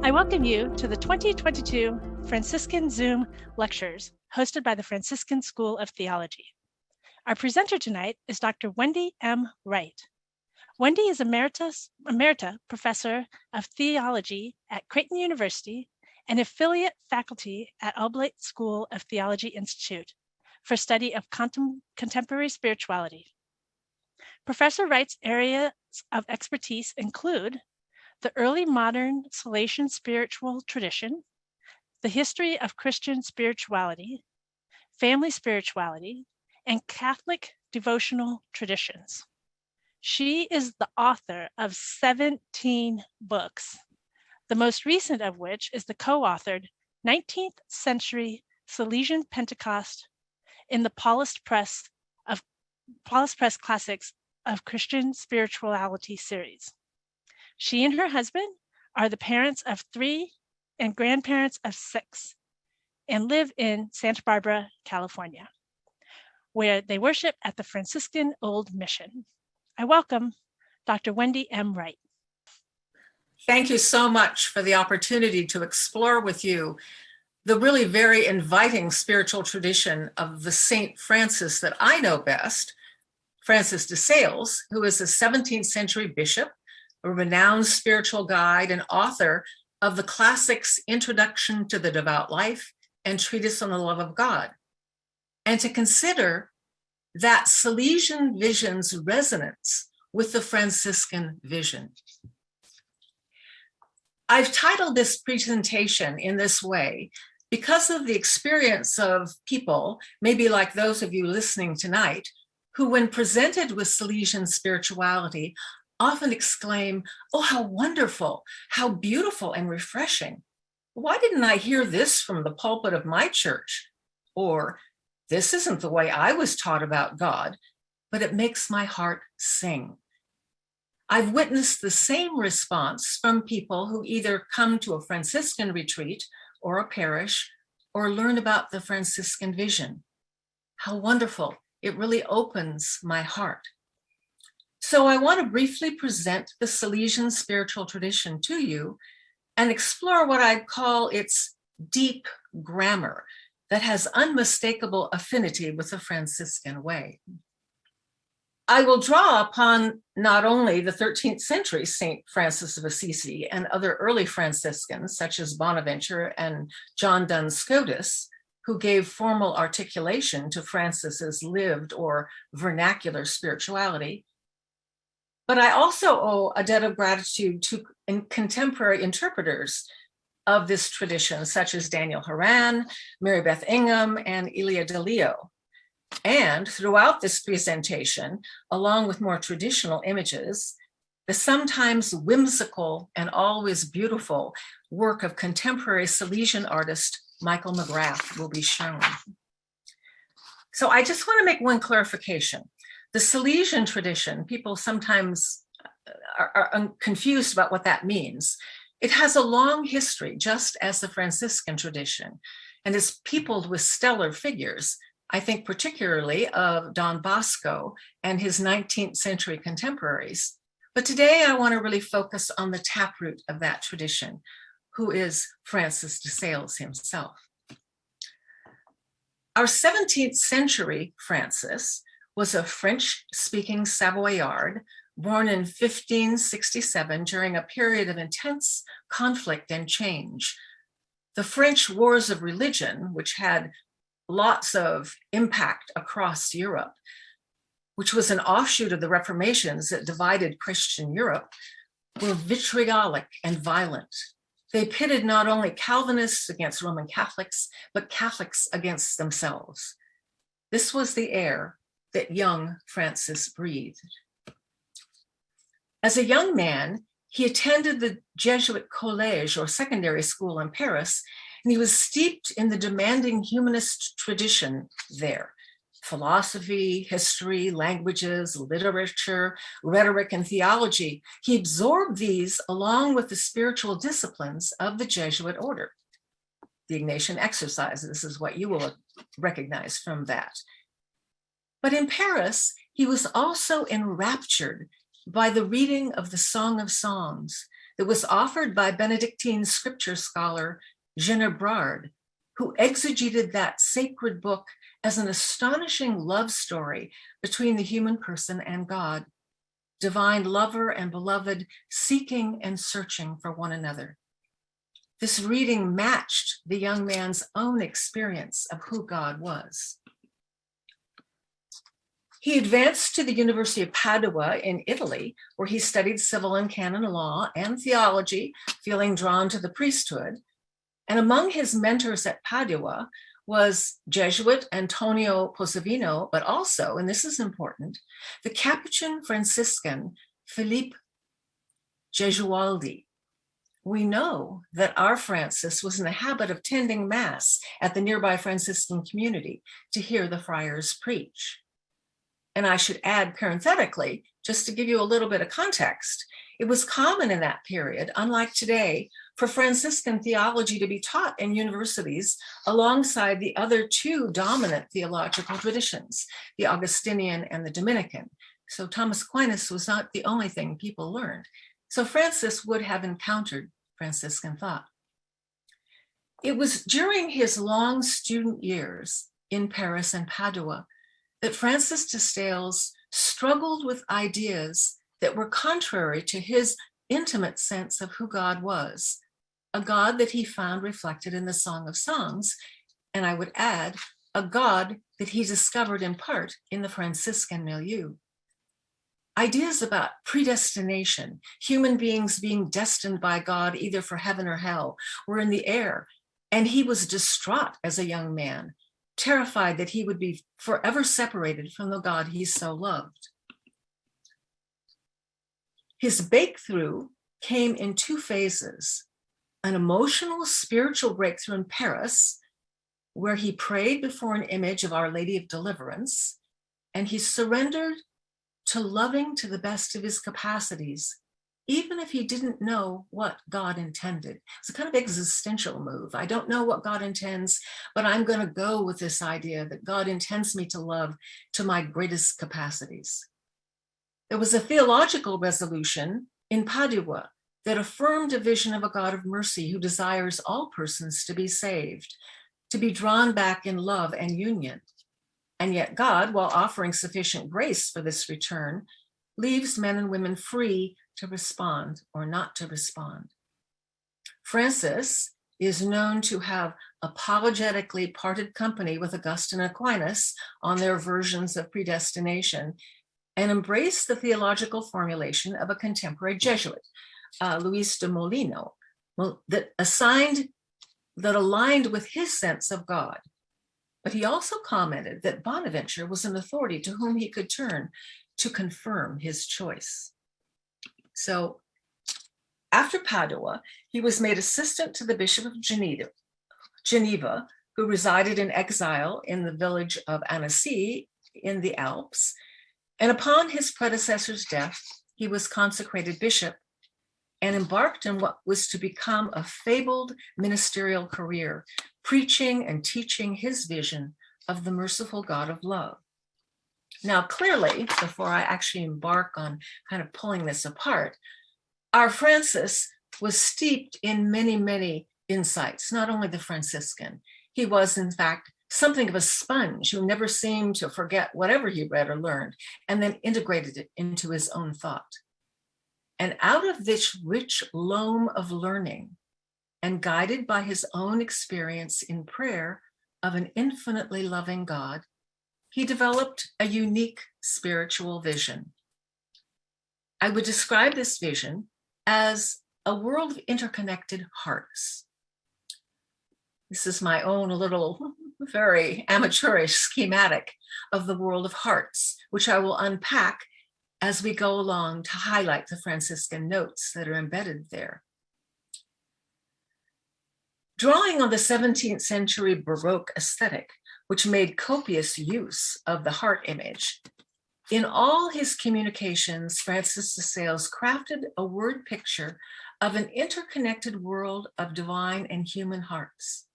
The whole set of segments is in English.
I welcome you to the 2022 Franciscan Zoom lectures hosted by the Franciscan School of Theology. Our presenter tonight is Dr. Wendy M. Wright. Wendy is Emerita Professor of Theology at Creighton University and affiliate faculty at Oblate School of Theology Institute for study of contemporary spirituality. Professor Wright's areas of expertise include the early modern Salesian spiritual tradition, the history of Christian spirituality, family spirituality, and Catholic devotional traditions. She is the author of 17 books, the most recent of which is the co-authored 19th century Salesian Pentecost in the Paulist Press Classics of Christian Spirituality series. She and her husband are the parents of 3 and grandparents of 6 and live in Santa Barbara, California, where they worship at the Franciscan Old Mission. I welcome Dr. Wendy M. Wright. Thank you so much for the opportunity to explore with you the really very inviting spiritual tradition of the Saint Francis that I know best, Francis de Sales, who is a 17th century bishop, a renowned spiritual guide and author of the classics Introduction to the Devout Life and Treatise on the Love of God, and to consider that Salesian vision's resonance with the Franciscan vision. I've titled this presentation in this way because of the experience of people, maybe like those of you listening tonight, who when presented with Salesian spirituality often exclaim, "Oh, how wonderful, how beautiful and refreshing. Why didn't I hear this from the pulpit of my church?" Or, "This isn't the way I was taught about God, but it makes my heart sing." I've witnessed the same response from people who either come to a Franciscan retreat or a parish or learn about the Franciscan vision. How wonderful. It really opens my heart. So I want to briefly present the Salesian spiritual tradition to you and explore what I'd call its deep grammar that has unmistakable affinity with the Franciscan way. I will draw upon not only the 13th century St. Francis of Assisi and other early Franciscans, such as Bonaventure and John Duns Scotus, who gave formal articulation to Francis's lived or vernacular spirituality, but I also owe a debt of gratitude to contemporary interpreters of this tradition, such as Daniel Horan, Mary Beth Ingham, and Elia de Leo. And throughout this presentation, along with more traditional images, the sometimes whimsical and always beautiful work of contemporary Salesian artist Michael McGrath will be shown. So I just want to make one clarification. The Salesian tradition, people sometimes are confused about what that means. It has a long history, just as the Franciscan tradition, and is peopled with stellar figures. I think particularly of Don Bosco and his 19th century contemporaries. But today I want to really focus on the taproot of that tradition, who is Francis de Sales himself. Our 17th century Francis was a French-speaking Savoyard born in 1567 during a period of intense conflict and change. The French Wars of Religion, which had lots of impact across Europe, which was an offshoot of the Reformations that divided Christian Europe, were vitriolic and violent. They pitted not only Calvinists against Roman Catholics, but Catholics against themselves. This was the air that young Francis breathed. As a young man, he attended the Jesuit college or secondary school in Paris, and he was steeped in the demanding humanist tradition there. Philosophy, history, languages, literature, rhetoric, and theology. He absorbed these along with the spiritual disciplines of the Jesuit order. The Ignatian exercises is what you will recognize from that. But in Paris, he was also enraptured by the reading of the Song of Songs, that was offered by Benedictine scripture scholar Génébrard, who exegeted that sacred book as an astonishing love story between the human person and God, divine lover and beloved seeking and searching for one another. This reading matched the young man's own experience of who God was. He advanced to the University of Padua in Italy, where he studied civil and canon law and theology, feeling drawn to the priesthood. And among his mentors at Padua was Jesuit Antonio Posavino, but also, and this is important, the Capuchin Franciscan Philippe Gesualdi. We know that our Francis was in the habit of tending Mass at the nearby Franciscan community to hear the friars preach. And I should add parenthetically, just to give you a little bit of context, it was common in that period, unlike today, for Franciscan theology to be taught in universities alongside the other two dominant theological traditions, the Augustinian and the Dominican. So Thomas Aquinas was not the only thing people learned. So Francis would have encountered Franciscan thought. It was during his long student years in Paris and Padua that Francis de Sales struggled with ideas that were contrary to his intimate sense of who God was, a God that he found reflected in the Song of Songs, and I would add, a God that he discovered in part in the Franciscan milieu. Ideas about predestination, human beings being destined by God either for heaven or hell, were in the air, and he was distraught as a young man, terrified that he would be forever separated from the God he so loved. His breakthrough came in two phases: an emotional spiritual breakthrough in Paris, where he prayed before an image of Our Lady of Deliverance, and he surrendered to loving to the best of his capacities, even if he didn't know what God intended. It's a kind of existential move. I don't know what God intends, but I'm going to go with this idea that God intends me to love to my greatest capacities. There was a theological resolution in Padua that affirmed a vision of a God of mercy who desires all persons to be saved, to be drawn back in love and union. And yet God, while offering sufficient grace for this return, leaves men and women free to respond or not to respond. Francis is known to have apologetically parted company with Augustine and Aquinas on their versions of predestination and embraced the theological formulation of a contemporary Jesuit, Luis de Molino, that aligned with his sense of God. But he also commented that Bonaventure was an authority to whom he could turn to confirm his choice. So after Padua, he was made assistant to the Bishop of Geneva, who resided in exile in the village of Annecy in the Alps. And upon his predecessor's death, he was consecrated bishop and embarked on what was to become a fabled ministerial career, preaching and teaching his vision of the merciful God of love. Now, clearly, before I actually embark on kind of pulling this apart, our Francis was steeped in many, many insights, not only the Franciscan. He was, in fact, something of a sponge who never seemed to forget whatever he read or learned, and then integrated it into his own thought. And out of this rich loam of learning, and guided by his own experience in prayer of an infinitely loving God, he developed a unique spiritual vision. I would describe this vision as a world of interconnected hearts. This is my own little, very amateurish schematic of the world of hearts, which I will unpack as we go along to highlight the Franciscan notes that are embedded there. Drawing on the 17th century Baroque aesthetic, which made copious use of the heart image, in all his communications, Francis de Sales crafted a word picture of an interconnected world of divine and human hearts.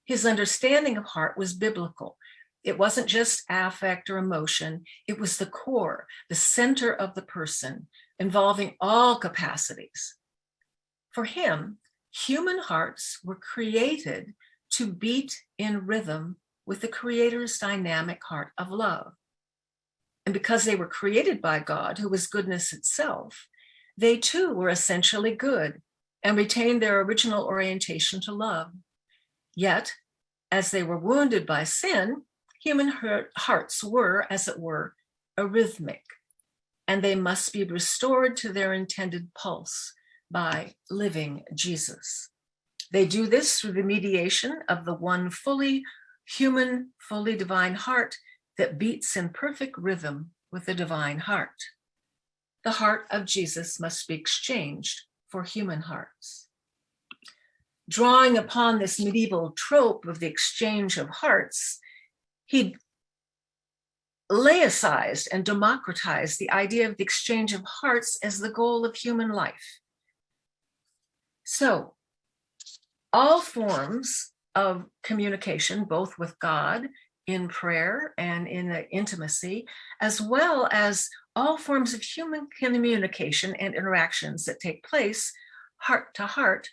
His understanding of heart was biblical. It wasn't just affect or emotion, it was the core, the center of the person, involving all capacities. For him, human hearts were created to beat in rhythm with the Creator's dynamic heart of love. And because they were created by God, who was goodness itself, they too were essentially good and retained their original orientation to love. Yet, as they were wounded by sin, human hearts were, as it were, arrhythmic, and they must be restored to their intended pulse by living Jesus. They do this through the mediation of the one fully human, fully divine heart that beats in perfect rhythm with the divine heart. The heart of Jesus must be exchanged for human hearts. Drawing upon this medieval trope of the exchange of hearts, he laicized and democratized the idea of the exchange of hearts as the goal of human life. So, all forms of communication, both with God in prayer and in intimacy, as well as all forms of human communication and interactions that take place heart to heart,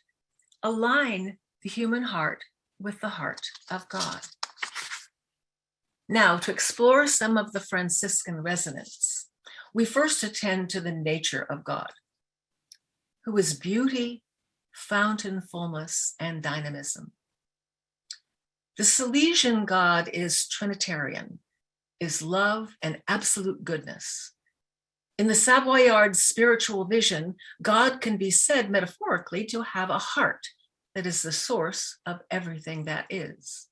align the human heart with the heart of God. Now, to explore some of the Franciscan resonance, we first attend to the nature of God, who is beauty, fountainfulness, and dynamism. The Salesian God is Trinitarian, is love and absolute goodness. In the Savoyard spiritual vision, God can be said metaphorically to have a heart that is the source of everything that is.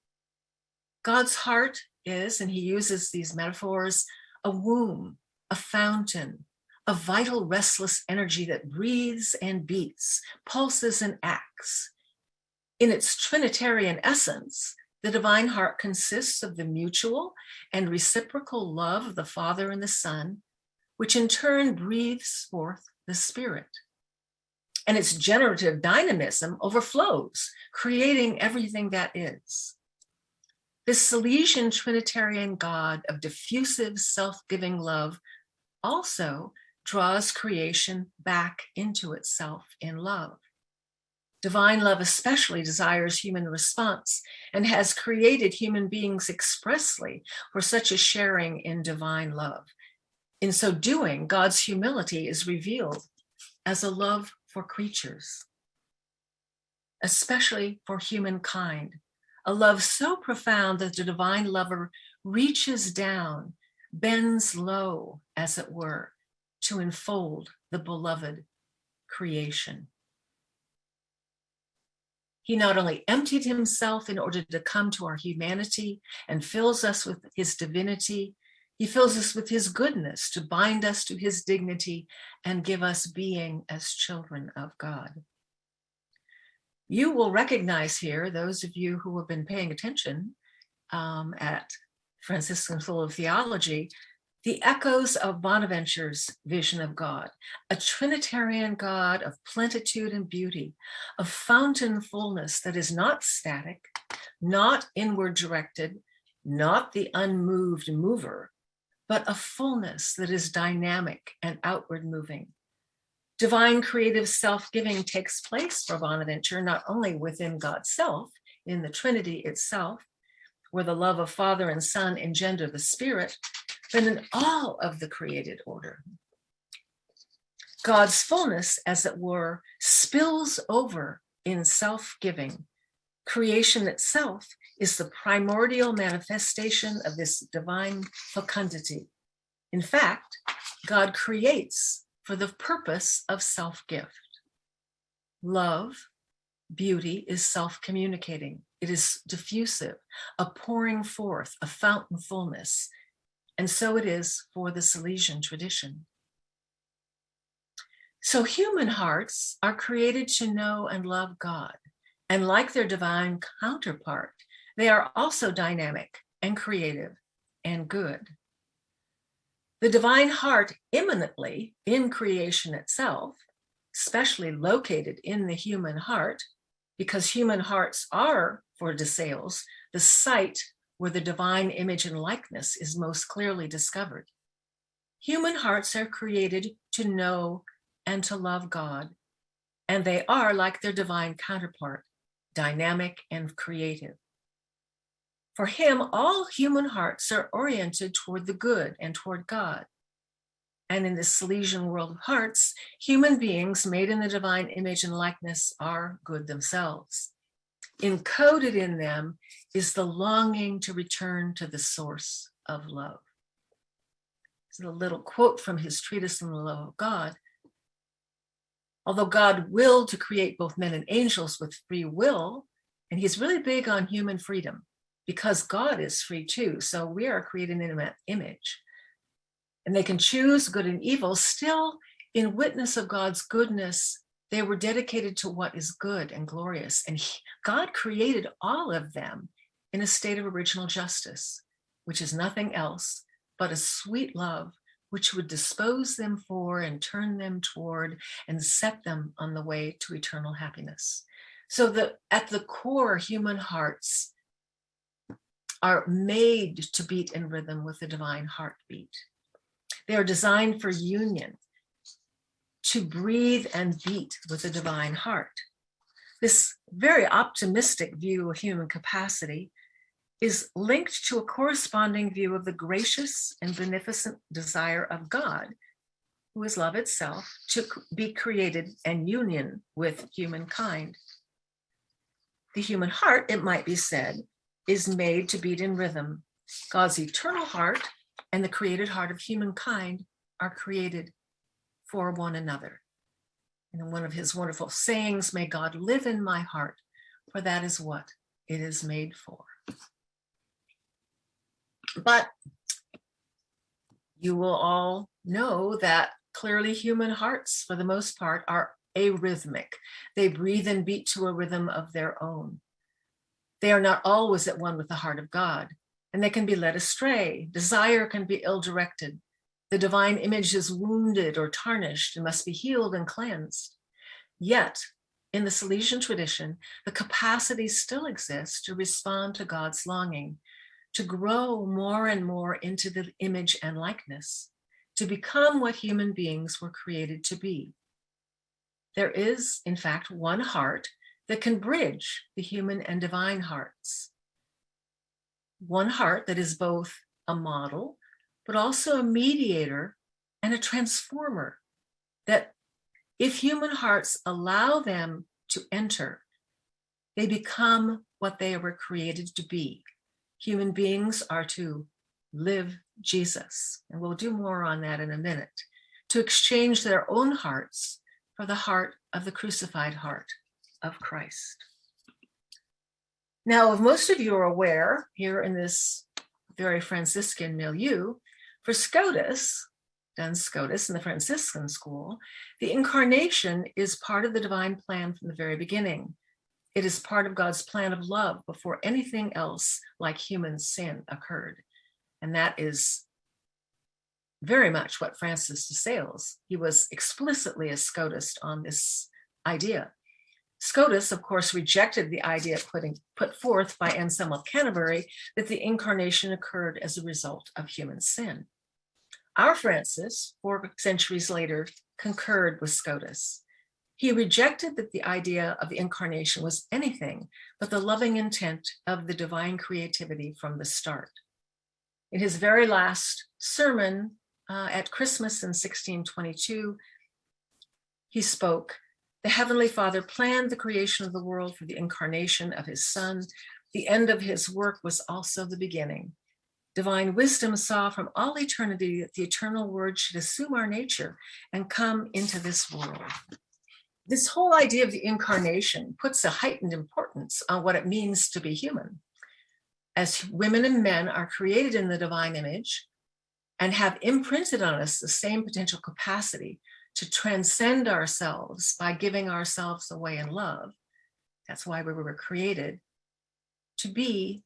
God's heart is, and he uses these metaphors, a womb, a fountain, a vital, restless energy that breathes and beats, pulses and acts. In its Trinitarian essence, the divine heart consists of the mutual and reciprocal love of the Father and the Son, which in turn breathes forth the Spirit. And its generative dynamism overflows, creating everything that is. This Salesian Trinitarian God of diffusive, self-giving love also draws creation back into itself in love. Divine love especially desires human response and has created human beings expressly for such a sharing in divine love. In so doing, God's humility is revealed as a love for creatures, especially for humankind, a love so profound that the divine lover reaches down, bends low, as it were, to enfold the beloved creation. He not only emptied himself in order to come to our humanity and fills us with his divinity, he fills us with his goodness to bind us to his dignity and give us being as children of God. You will recognize here, those of you who have been paying attention at Franciscan School of Theology, the echoes of Bonaventure's vision of God, a Trinitarian God of plenitude and beauty, of fountainfulness that is not static, not inward directed, not the unmoved mover, but a fullness that is dynamic and outward moving. Divine creative self-giving takes place for Bonaventure, not only within God's self, in the Trinity itself, where the love of Father and Son engender the Spirit, but in all of the created order. God's fullness, as it were, spills over in self-giving. Creation itself is the primordial manifestation of this divine fecundity. In fact, God creates for the purpose of self-gift. Love, beauty, is self-communicating. It is diffusive, a pouring forth, a fountainfulness. And so it is for the Salesian tradition. So human hearts are created to know and love God. And like their divine counterpart, they are also dynamic and creative and good. The divine heart immanently in creation itself, especially located in the human heart, because human hearts are, for De Sales, the site where the divine image and likeness is most clearly discovered. Human hearts are created to know and to love God, and they are, like their divine counterpart, dynamic and creative. For him, all human hearts are oriented toward the good and toward God. And in this Salesian world of hearts, human beings made in the divine image and likeness are good themselves. Encoded in them is the longing to return to the source of love. This is a little quote from his treatise on the love of God. Although God willed to create both men and angels with free will, and he's really big on human freedom because God is free too. So we are created in an image. And they can choose good and evil. Still, in witness of God's goodness, they were dedicated to what is good and glorious. And God created all of them in a state of original justice, which is nothing else but a sweet love, which would dispose them for and turn them toward and set them on the way to eternal happiness. So that at the core, human hearts are made to beat in rhythm with the divine heartbeat. They are designed for union, to breathe and beat with the divine heart. This very optimistic view of human capacity is linked to a corresponding view of the gracious and beneficent desire of God, who is love itself, to be created and union with humankind. The human heart, it might be said, is made to beat in rhythm. God's eternal heart and the created heart of humankind are created for one another. And in one of his wonderful sayings, may God live in my heart, for that is what it is made for. But you will all know that clearly human hearts, for the most part, are arrhythmic. They breathe and beat to a rhythm of their own. They are not always at one with the heart of God, and they can be led astray. Desire can be ill-directed. The divine image is wounded or tarnished and must be healed and cleansed. Yet, in the Salesian tradition, the capacity still exists to respond to God's longing, to grow more and more into the image and likeness, to become what human beings were created to be. There is, in fact, one heart that can bridge the human and divine hearts. One heart that is both a model, but also a mediator and a transformer, that if human hearts allow them to enter, they become what they were created to be. Human beings are to live Jesus, and we'll do more on that in a minute, to exchange their own hearts for the heart of the crucified heart of Christ. Now, if most of you are aware, here in this very Franciscan milieu, for Scotus, Duns Scotus in the Franciscan school, the Incarnation is part of the divine plan from the very beginning. It is part of God's plan of love before anything else like human sin occurred. And that is very much what Francis de Sales, he was explicitly a Scotist on this idea. Scotus, of course, rejected the idea put forth by Anselm of Canterbury that the Incarnation occurred as a result of human sin. Our Francis, 4 centuries later, concurred with Scotus. He rejected that the idea of the Incarnation was anything but the loving intent of the divine creativity from the start. In his very last sermon at Christmas in 1622, he spoke, "The Heavenly Father planned the creation of the world for the incarnation of his Son. The end of his work was also the beginning. Divine wisdom saw from all eternity that the eternal Word should assume our nature and come into this world." This whole idea of the Incarnation puts a heightened importance on what it means to be human. As women and men are created in the divine image and have imprinted on us the same potential capacity to transcend ourselves by giving ourselves away in love. That's why we were created. To be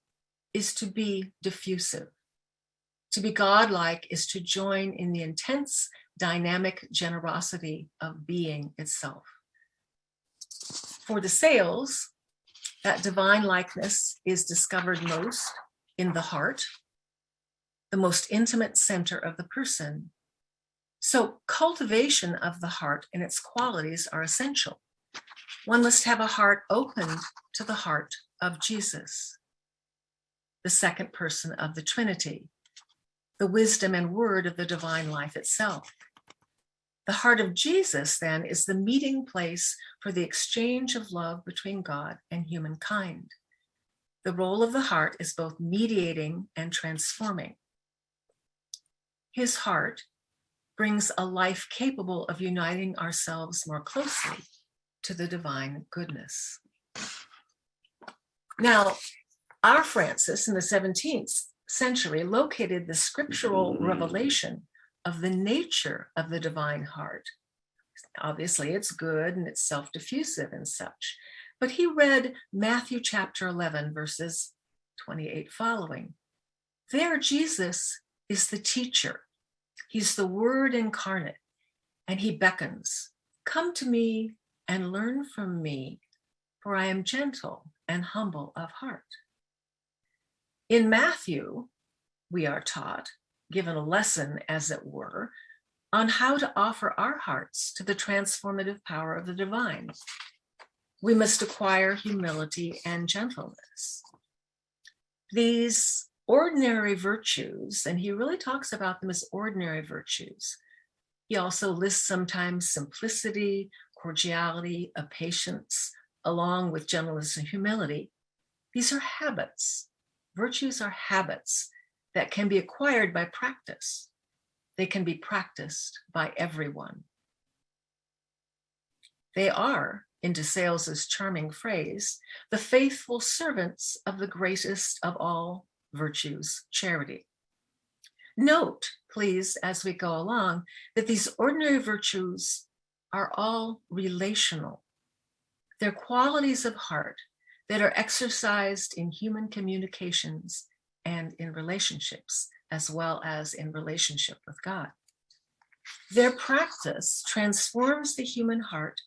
is to be diffusive. To be godlike is to join in the intense dynamic generosity of being itself. For de Sales, that divine likeness is discovered most in the heart, the most intimate center of the person. So cultivation of the heart and its qualities are essential. One must have a heart open to the heart of Jesus, the second person of the Trinity, the wisdom and word of the divine life itself. The heart of Jesus, then, is the meeting place for the exchange of love between God and humankind. The role of the heart is both mediating and transforming. His heart brings a life capable of uniting ourselves more closely to the divine goodness. Now, our Francis in the 17th century located the scriptural revelation of the nature of the divine heart. Obviously, it's good and it's self-diffusive and such. But he read Matthew chapter 11, verses 28 following. There, Jesus is the teacher. He's the Word incarnate, and he beckons, "Come to me and learn from me, for I am gentle and humble of heart." In Matthew, we are taught, given a lesson, as it were, on how to offer our hearts to the transformative power of the divine. We must acquire humility and gentleness. These ordinary virtues, and he really talks about them as ordinary virtues. He also lists sometimes simplicity, cordiality, a patience, along with gentleness and humility. These are habits. Virtues are habits that can be acquired by practice. They can be practiced by everyone. They are, in De Sales's charming phrase, the faithful servants of the greatest of all virtues, charity. Note, please, as we go along, that these ordinary virtues are all relational. They're qualities of heart that are exercised in human communications and in relationships, as well as in relationship with God. Their practice transforms the human heart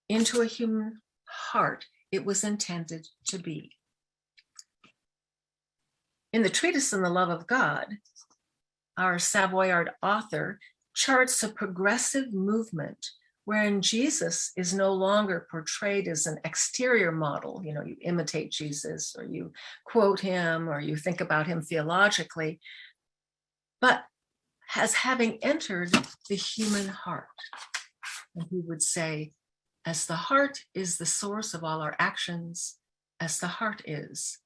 into a human heart it was intended to be. In the treatise on the love of God, our Savoyard author charts a progressive movement wherein Jesus is no longer portrayed as an exterior model. You know, you imitate Jesus, or you quote him, or you think about him theologically, but as having entered the human heart. And he would say, as the heart is the source of all our actions, as the heart is,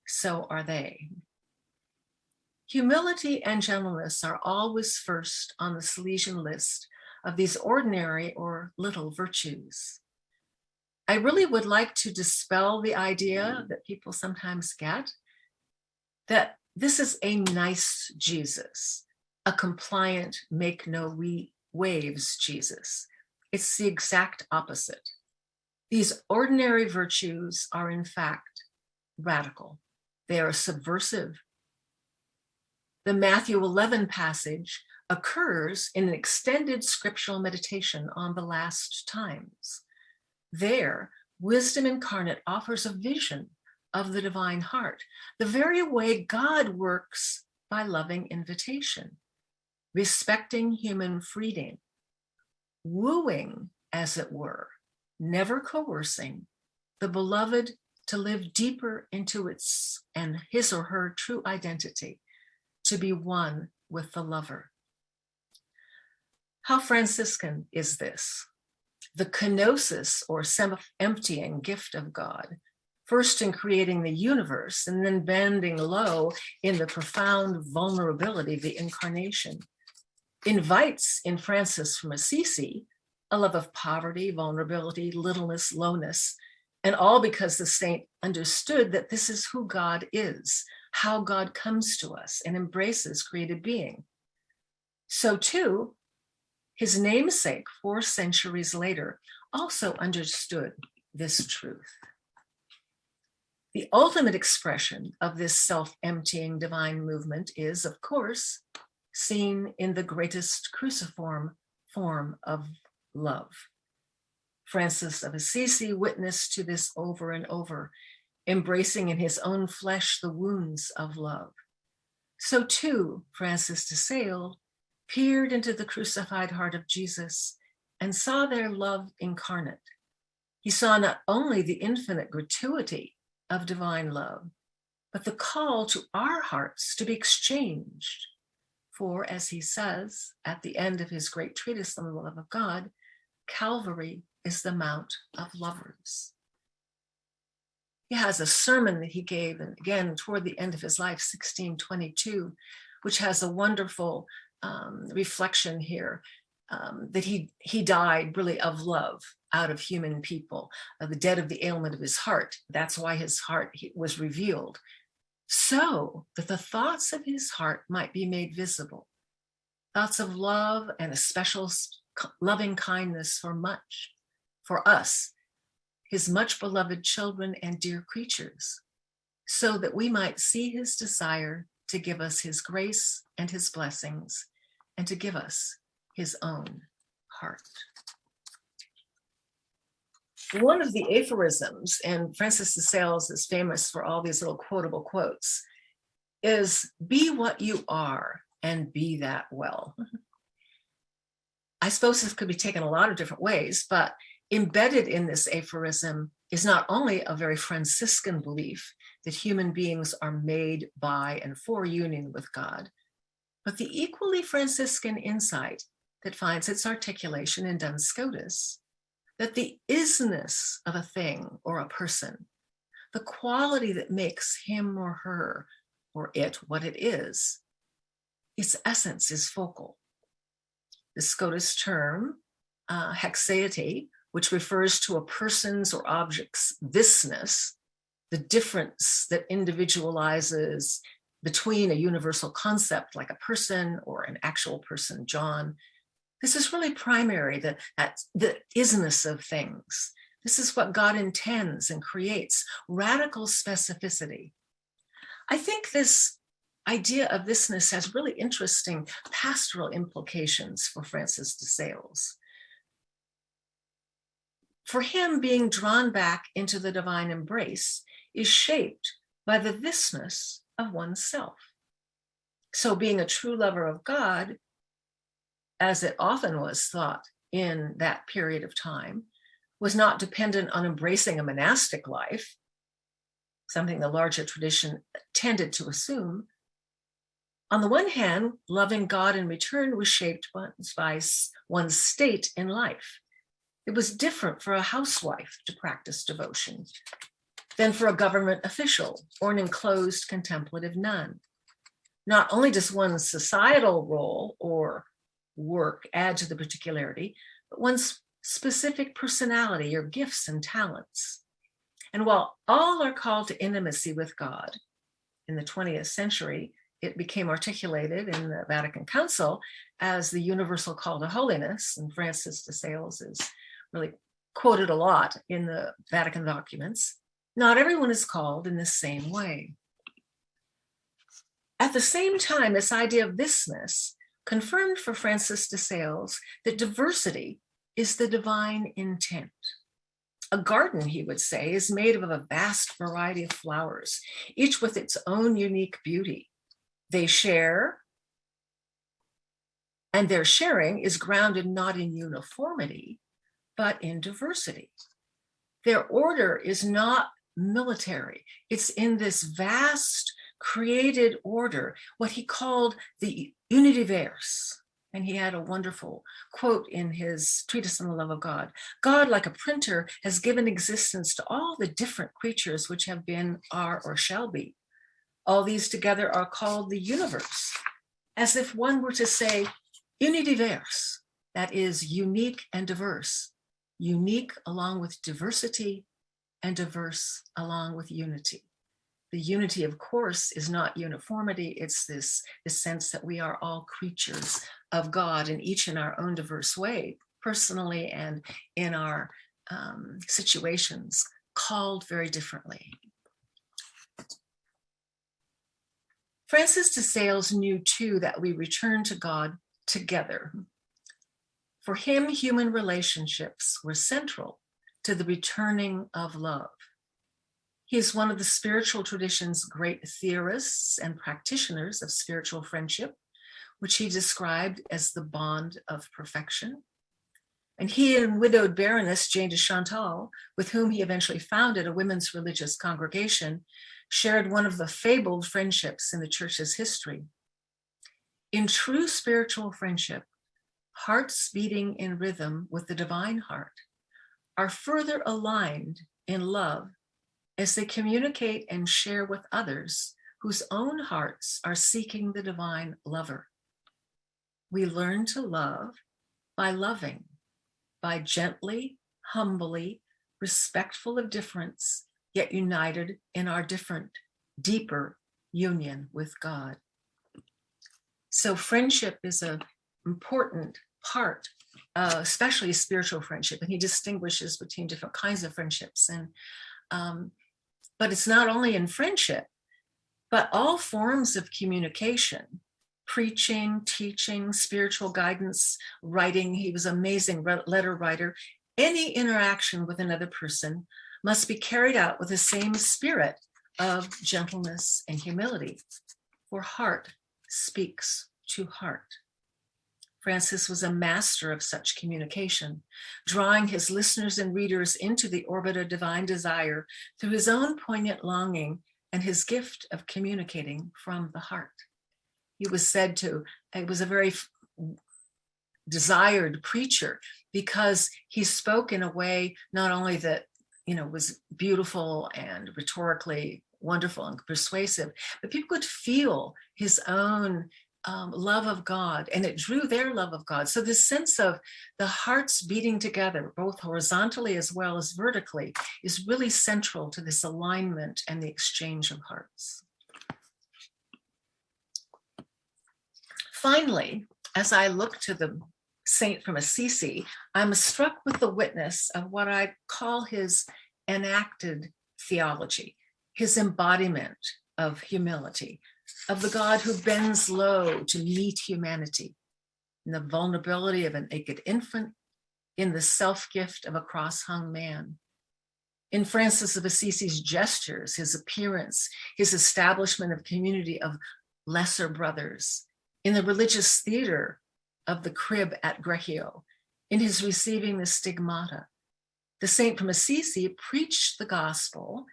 so are they. Humility and gentleness are always first on the Salesian list of these ordinary or little virtues. I really would like to dispel the idea that people sometimes get that this is a nice Jesus, a compliant, make no waves Jesus. It's the exact opposite. These ordinary virtues are, in fact, radical. They are subversive. The Matthew 11 passage occurs in an extended scriptural meditation on the last times. There, wisdom incarnate offers a vision of the divine heart, the very way God works by loving invitation, respecting human freedom, wooing, as it were, never coercing the beloved to live deeper into its and his or her true identity, to be one with the lover. How Franciscan is this? The kenosis, or self-emptying gift of God, first in creating the universe and then bending low in the profound vulnerability of the Incarnation, invites in Francis from Assisi a love of poverty, vulnerability, littleness, lowness, and all because the saint understood that this is who God is, how God comes to us and embraces created being. So too, his namesake 4 centuries later also understood this truth. The ultimate expression of this self-emptying divine movement is, of course, seen in the greatest cruciform form of love. Francis of Assisi witnessed to this over and over, embracing in his own flesh the wounds of love. So too, Francis de Sales peered into the crucified heart of Jesus and saw their love incarnate, He saw not only the infinite gratuity of divine love, but the call to our hearts to be exchanged. For, as he says at the end of his great treatise on the love of God, Calvary is the Mount of Lovers. He has a sermon that he gave, and again, toward the end of his life, 1622, which has a wonderful reflection here that he died really of love out of human people, the dead of the ailment of his heart. That's why his heart was revealed, so that the thoughts of his heart might be made visible. Thoughts of love and a special loving kindness for us, his much beloved children and dear creatures, so that we might see his desire to give us his grace and his blessings, and to give us his own heart. One of the aphorisms, and Francis de Sales is famous for all these little quotable quotes, is be what you are and be that well. I suppose this could be taken a lot of different ways, but embedded in this aphorism is not only a very Franciscan belief that human beings are made by and for union with God, but the equally Franciscan insight that finds its articulation in Duns Scotus, that the isness of a thing or a person, the quality that makes him or her or it what it is, its essence is focal. The Scotus term, hexeity, which refers to a person's or object's thisness, the difference that individualizes between a universal concept like a person or an actual person, John. This is really primary, the isness of things. This is what God intends and creates, radical specificity. I think this idea of thisness has really interesting pastoral implications for Francis de Sales. For him, being drawn back into the divine embrace is shaped by the thisness of oneself. So being a true lover of God, as it often was thought in that period of time, was not dependent on embracing a monastic life, something the larger tradition tended to assume. On the one hand, loving God in return was shaped by one's state in life. It was different for a housewife to practice devotion than for a government official or an enclosed contemplative nun. Not only does one's societal role or work add to the particularity, but one's specific personality or gifts and talents. And while all are called to intimacy with God, in the 20th century, it became articulated in the Vatican Council as the universal call to holiness, and Francis de Sales is really quoted a lot in the Vatican documents. Not everyone is called in the same way. At the same time, this idea of thisness confirmed for Francis de Sales that diversity is the divine intent. A garden, he would say, is made of a vast variety of flowers, each with its own unique beauty. They share, and their sharing is grounded not in uniformity, but in diversity. Their order is not military. It's in this vast created order, what he called the universe. And he had a wonderful quote in his treatise on the love of God. God, like a printer, has given existence to all the different creatures which have been, are, or shall be. All these together are called the universe, as if one were to say universe, that is unique and diverse, unique along with diversity and diverse along with unity. The unity, of course, is not uniformity. It's this sense that we are all creatures of God, and each in our own diverse way, personally and in our situations, called very differently. Francis de Sales knew too that we return to God together. For him, human relationships were central to the returning of love. He is one of the spiritual tradition's great theorists and practitioners of spiritual friendship, which he described as the bond of perfection. And he and widowed Baroness Jane de Chantal, with whom he eventually founded a women's religious congregation, shared one of the fabled friendships in the church's history. In true spiritual friendship, hearts beating in rhythm with the divine heart are further aligned in love as they communicate and share with others whose own hearts are seeking the divine lover. We learn to love by loving, by gently, humbly, respectful of difference, yet united in our different, deeper union with God. So friendship is an important part, especially spiritual friendship, and he distinguishes between different kinds of friendships. But it's not only in friendship, but all forms of communication, preaching, teaching, spiritual guidance, writing. He was an amazing letter writer. Any interaction with another person must be carried out with the same spirit of gentleness and humility, for heart speaks to heart. Francis was a master of such communication, drawing his listeners and readers into the orbit of divine desire through his own poignant longing and his gift of communicating from the heart. He was said to, he was a very desired preacher because he spoke in a way not only that, was beautiful and rhetorically wonderful and persuasive, but people could feel his own love of God, and it drew their love of God. So this sense of the hearts beating together, both horizontally as well as vertically, is really central to this alignment and the exchange of hearts. Finally, as I look to the saint from Assisi, I'm struck with the witness of what I call his enacted theology, his embodiment of humility, of the God who bends low to meet humanity, in the vulnerability of a naked infant, in the self-gift of a cross-hung man, in Francis of Assisi's gestures, his appearance, his establishment of community of lesser brothers, in the religious theater of the crib at Greccio, in his receiving the stigmata. The saint from Assisi preached the gospel,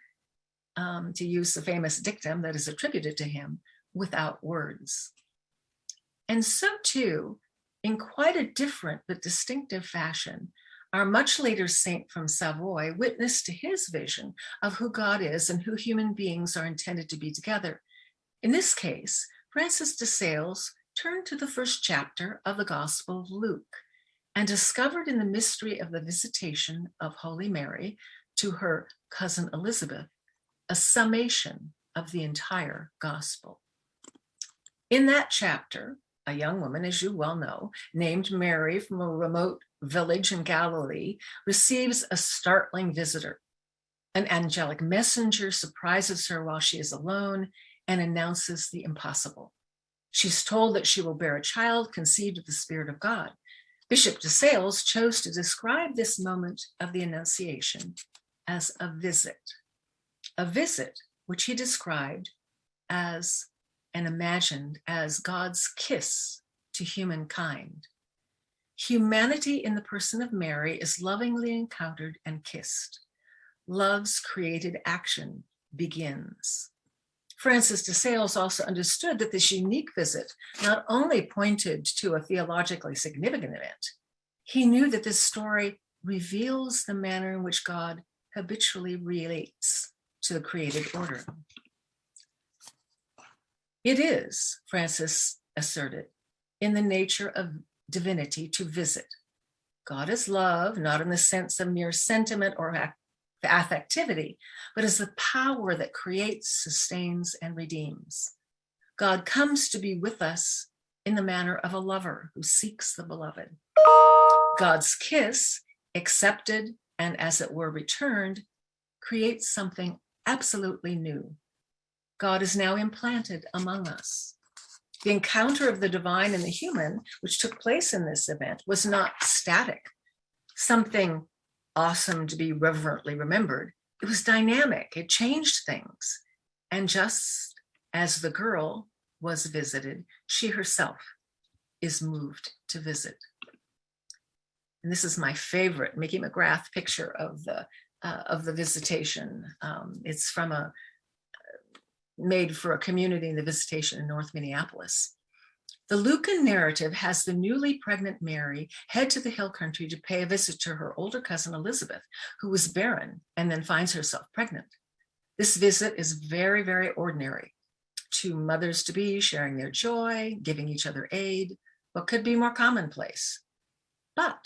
to use the famous dictum that is attributed to him, without words. And so too, in quite a different but distinctive fashion, our much later saint from Savoy witnessed to his vision of who God is and who human beings are intended to be together. In this case, Francis de Sales turned to the first chapter of the Gospel of Luke and discovered in the mystery of the visitation of Holy Mary to her cousin Elizabeth a summation of the entire gospel. In that chapter, a young woman, as you well know, named Mary from a remote village in Galilee, receives a startling visitor. An angelic messenger surprises her while she is alone and announces the impossible. She's told that she will bear a child conceived of the Spirit of God. Bishop de Sales chose to describe this moment of the Annunciation as a visit which he described as and imagined as God's kiss to humankind. Humanity in the person of Mary is lovingly encountered and kissed. Love's created action begins. Francis de Sales also understood that this unique visit not only pointed to a theologically significant event, he knew that this story reveals the manner in which God habitually relates to the created order. It is, Francis asserted, in the nature of divinity to visit. God is love, not in the sense of mere sentiment or affectivity, but as the power that creates, sustains, and redeems. God comes to be with us in the manner of a lover who seeks the beloved. God's kiss, accepted and as it were returned, creates something absolutely new. God is now implanted among us. The encounter of the divine and the human, which took place in this event, was not static, something awesome to be reverently remembered. It was dynamic, it changed things. And just as the girl was visited, she herself is moved to visit. And this is my favorite Mickey McGrath picture of the Visitation. It's from made for a community in the Visitation in North Minneapolis. The Lucan narrative has the newly pregnant Mary head to the hill country to pay a visit to her older cousin Elizabeth, who was barren and then finds herself pregnant. This visit is very, very ordinary. Two mothers-to-be sharing their joy, giving each other aid. What could be more commonplace? But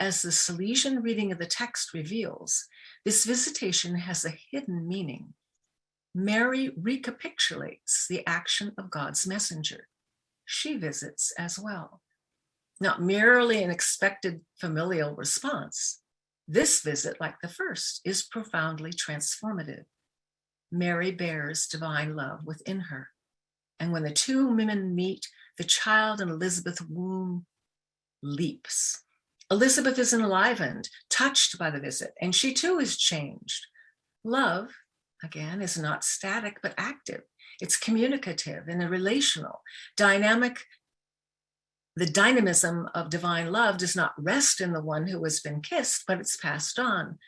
as the Salesian reading of the text reveals, this visitation has a hidden meaning. Mary recapitulates the action of God's messenger. She visits as well. Not merely an expected familial response. This visit, like the first, is profoundly transformative. Mary bears divine love within her. And when the two women meet, the child in Elizabeth's womb leaps. Elizabeth is enlivened, touched by the visit, and she too is changed. Love, again, is not static, but active. It's communicative and relational, dynamic. The dynamism of divine love does not rest in the one who has been kissed, but it's passed on.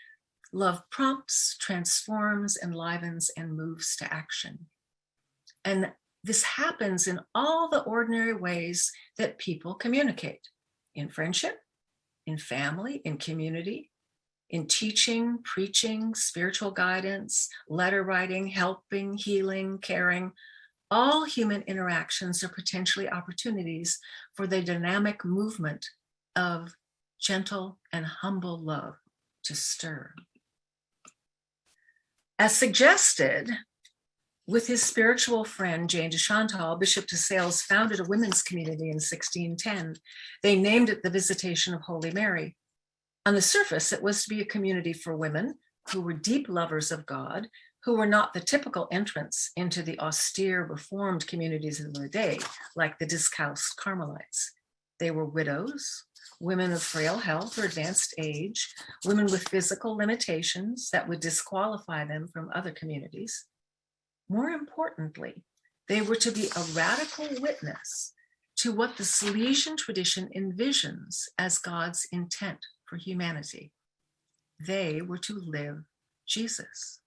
Love prompts, transforms, enlivens, and moves to action. And this happens in all the ordinary ways that people communicate: in friendship, in family, in community, in teaching, preaching, spiritual guidance, letter writing, helping, healing, caring. All human interactions are potentially opportunities for the dynamic movement of gentle and humble love to stir. As suggested, with his spiritual friend, Jane de Chantal, Bishop de Sales founded a women's community in 1610. They named it the Visitation of Holy Mary. On the surface, it was to be a community for women who were deep lovers of God, who were not the typical entrants into the austere Reformed communities of the day, like the Discalced Carmelites. They were widows, women of frail health or advanced age, women with physical limitations that would disqualify them from other communities. More importantly, they were to be a radical witness to what the Salesian tradition envisions as God's intent for humanity. They were to live Jesus,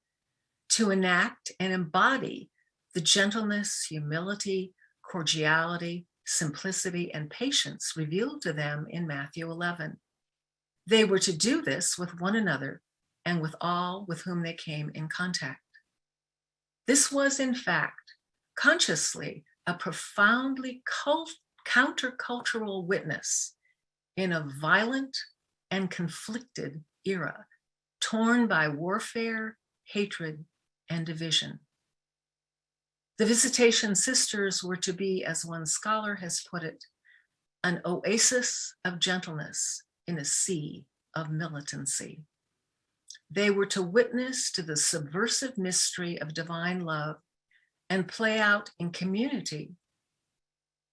to enact and embody the gentleness, humility, cordiality, simplicity, and patience revealed to them in Matthew 11. They were to do this with one another and with all with whom they came in contact. This was, in fact, consciously a profoundly countercultural witness in a violent and conflicted era, torn by warfare, hatred, and division. The Visitation Sisters were to be, as one scholar has put it, an oasis of gentleness in a sea of militancy. They were to witness to the subversive mystery of divine love and play out in community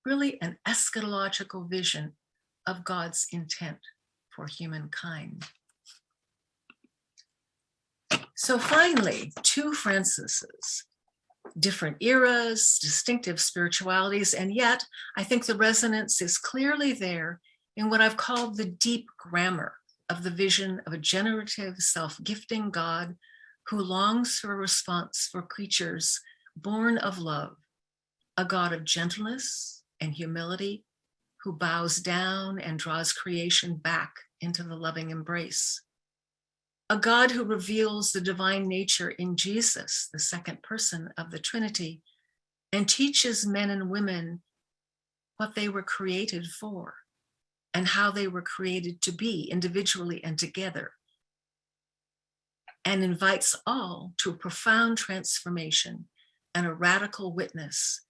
really an eschatological vision of God's intent for humankind. So finally, two Francises, different eras, distinctive spiritualities, and yet I think the resonance is clearly there in what I've called the deep grammar of the vision of a generative, self-gifting God who longs for a response for creatures born of love, a God of gentleness and humility who bows down and draws creation back into the loving embrace. A God who reveals the divine nature in Jesus, the second person of the Trinity, and teaches men and women what they were created for and how they were created to be individually and together, and invites all to a profound transformation and a radical witness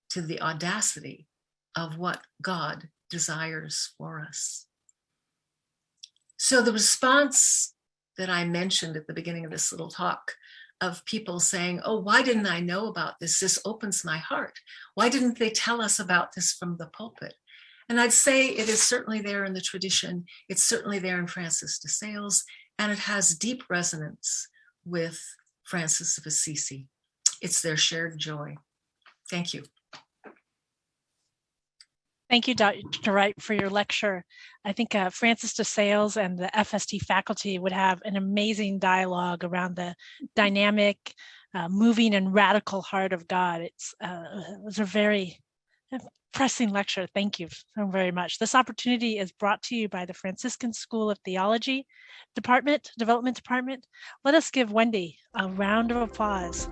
to the audacity of what God desires for us. So the response that I mentioned at the beginning of this little talk of people saying, oh, why didn't I know about this? This opens my heart. Why didn't they tell us about this from the pulpit? And I'd say it is certainly there in the tradition. It's certainly there in Francis de Sales, and it has deep resonance with Francis of Assisi. It's their shared joy. Thank you. Thank you, Dr. Wright, for your lecture. I think Francis DeSales and the FST faculty would have an amazing dialogue around the dynamic, moving, and radical heart of God. It was a very pressing lecture. Thank you so very much. This opportunity is brought to you by the Franciscan School of Theology Development Department. Let us give Wendy a round of applause.